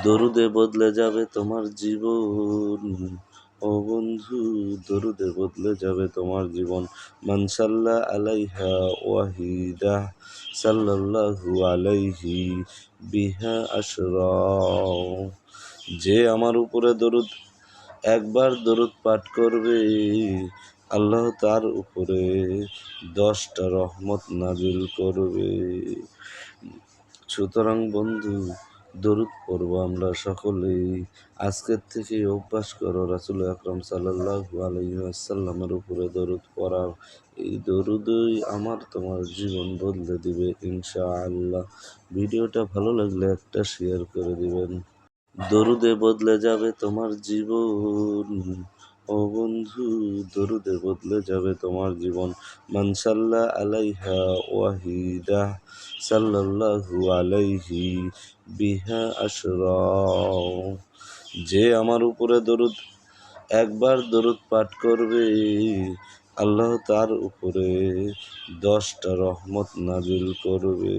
দরুদে বদলে যাবে তোমার জীবন, ও বন্ধু, দরুদে বদলে যাবে তোমার জীবন। মান সাল্লা আলাইহা ওয়াহিদা সাল্লাল্লাহু আলাইহি বিহা আশরা। যে আমার উপরে একবার দরুদ পাঠ করবে, আল্লাহ তার উপরে 10টা রহমত নাজিল করবে। সুতরাং বন্ধু, দরুদ পড়ব আমরা সকলেই। আজকের থেকে অভ্যাস করো রাসূল আকরাম সাল্লাল্লাহু আলাইহি ওয়াসাল্লামের উপরে দরুদ পড়ার। এই দরুদই আমার তোমার জীবন বদলে দিবে ইনশাআল্লাহ। ভিডিওটা ভালো লাগলে একটা শেয়ার করে দিবেন। দরুদে বদলে যাবে তোমার জীবন, ও বন্ধু, দরুদে বদলে যাবে তোমার জীবন। মান সাল্লা আলাইহা ওয়াহিদা সাল্লাল্লাহু আলাইহি বিহা আশরা। যে আমার উপরে একবার দরুদ পাঠ করবে, আল্লাহ তার উপরে 10টা রহমত নাজিল করবে।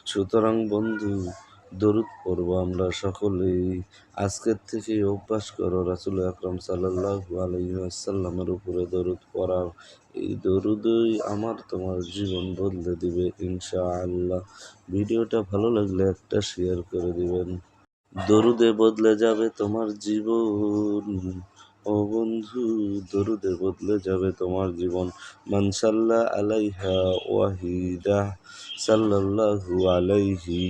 সুতরাং বন্ধু, দরুদ পড়ব আমরা সকলেই। আজকের থেকে অভ্যাস করো রাসূল আকরাম সাল্লাল্লাহু আলাইহি ওয়াসাল্লামের উপরে দরুদ পড়ার। এই দরুদই আমার তোমার জীবন বদলে দিবে ইনশাআল্লাহ। ভিডিওটা ভালো লাগলে একটা শেয়ার করে দিবেন। দরুদে বদলে যাবে তোমার জীবন, ও বন্ধু, দরুদে বদলে যাবে তোমার জীবন। মান সাল্লা আলাইহা ওয়াহিদা সাল্লাল্লাহু আলাইহি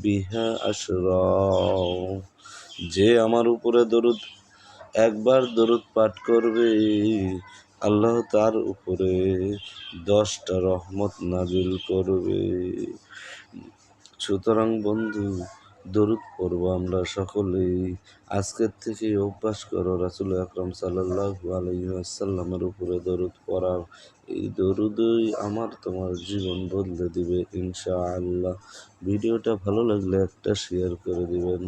বিহা আশরা। যে আমার উপরে একবার দরুদ পাঠ করবে, আল্লাহ তার উপরে 10টা রহমত নাজিল করবে। সুতরাং বন্ধু, দরুদ পড়ব আমরা সকলেই। আজকের থেকে অভ্যাস করো রাসূল আকরাম সাল্লাল্লাহু আলাইহি ওয়াসাল্লামের উপরে দরুদ পড়ার। এই দরুদই আমার তোমার জীবন বদলে দিবে ইনশাআল্লাহ। ভিডিওটা ভালো লাগলে একটা শেয়ার করে দিবেন।